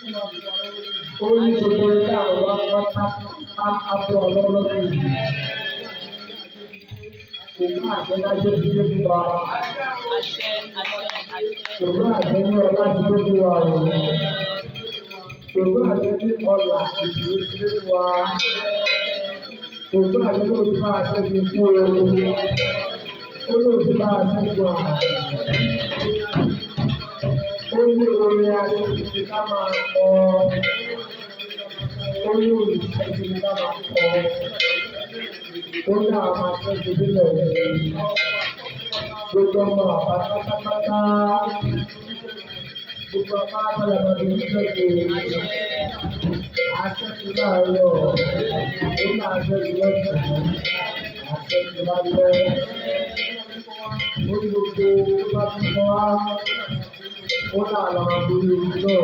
ó ní gbogbo ilé àwọn apá ọlọ́run òun àjẹlájẹ tí ó fi wá òun àjẹ ní ọlá tí ó fi wá òun àjẹ ní ọlà ìdúró tí ó fi wá òun àjẹ ní òun bá aṣẹ fi fún ewu ó ní òun bá aṣẹ fún wa ó ní orin ayé ti ká máa kọ ó ní olùsẹ́ ti ká máa kọ ó ní àwọn akẹ́kọ̀ọ́ nílẹ̀ gbogbo ọmọ àbá pátápátá gbogbo ọmọ àbálẹ̀ ọmọdé nígbàgbọ́ akẹ́kọ̀ọ́ láàárọ̀ ó máa akẹ́kọ̀ọ́ lọ́sàn-án akẹ́kọ̀ọ́ lálẹ́ ó ní gbogbo tó bá ti mọ́ wá ó náà lọ́wọ́ lórí ojú náà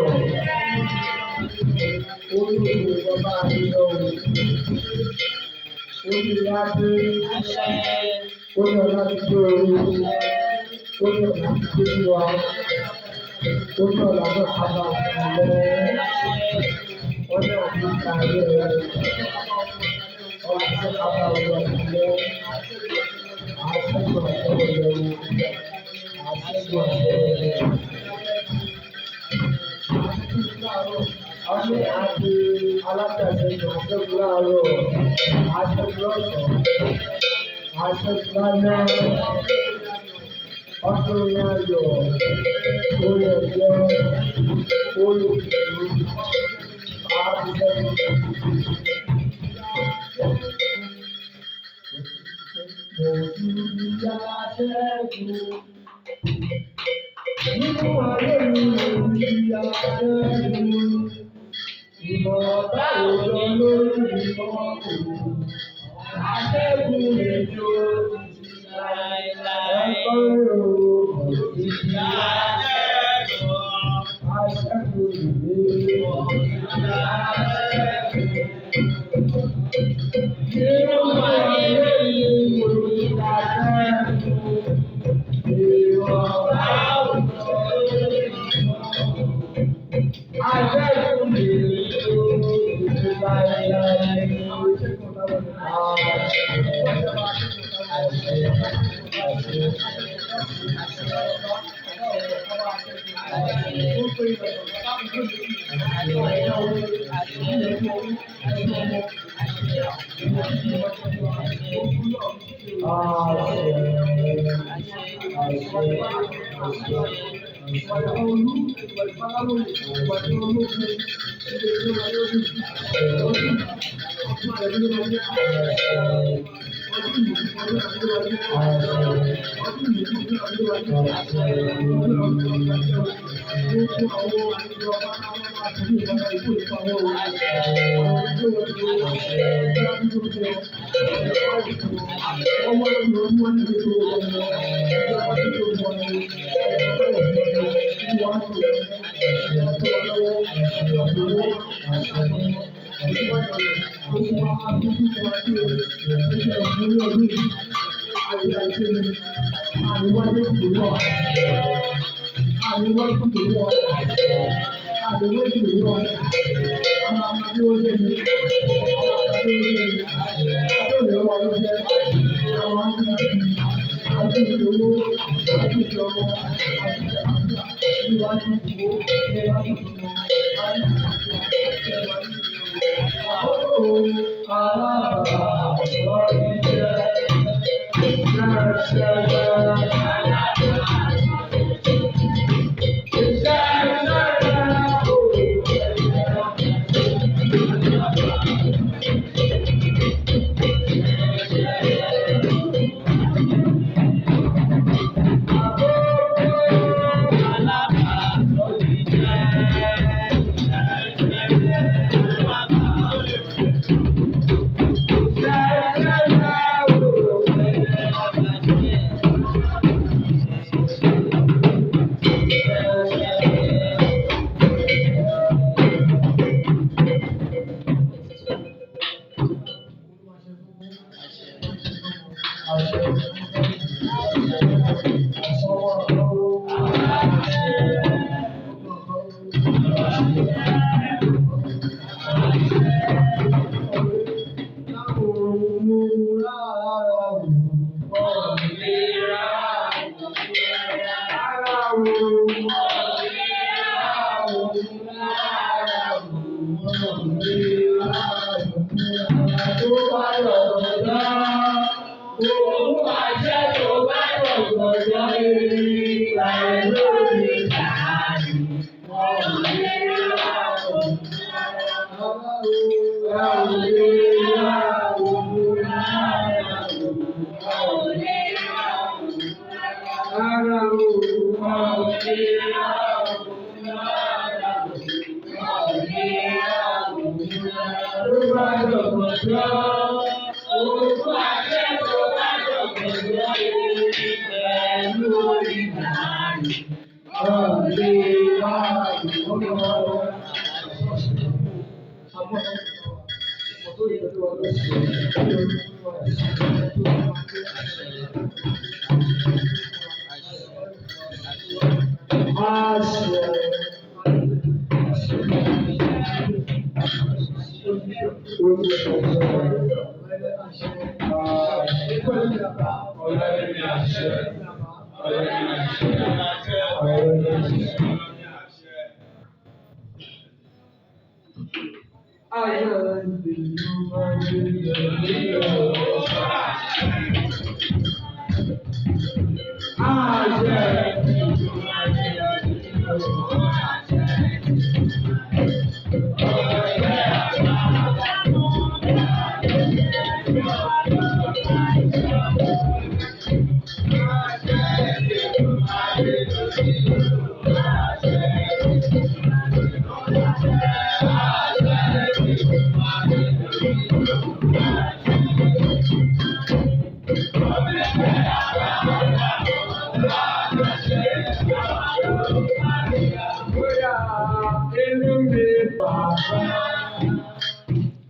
ó ní gbogbo ọmọ àbí lọ́wọ́. Ó ní láti ó ní ọ̀la ti gbé orí ó ní ọ̀la ti gbé wá ó ní ọ̀la náà sábà lẹ́ ó ní àti ìkàwé rẹ̀ ọ̀la ti sábà lọ lẹ́ àṣẹ́gun ọ̀sẹ̀ rẹ̀ àṣẹ́gun ọ̀sẹ̀ rẹ̀. Ọdún àti alágbàṣe ní àṣẹ́gun láàárọ̀ àṣẹ́gun lọ́sàn-án àṣẹ́gun lálẹ́ ọdún ní ayọ̀ orí ẹ̀jẹ̀ orí ìlú àbúṣẹ́gun. Mo ti yá ṣẹ́gun nínú ayé mi mo ti yá ṣẹ́gun. Ìmọ̀ ọ̀tá òjò lórí ìmọ̀ òkú, àṣẹ́gun lè jó láéláé. Ẹ̀kọ́ rò ó ti di àṣẹ́gun, àṣẹ́gun lè jó láéláé. Nínú ayé mi mo ti yá ṣẹ́gun, ìmọ̀ ọ̀tá òjò lórí ìmọ̀ òkú, àṣẹ́gun lè jó.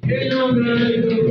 Inú mi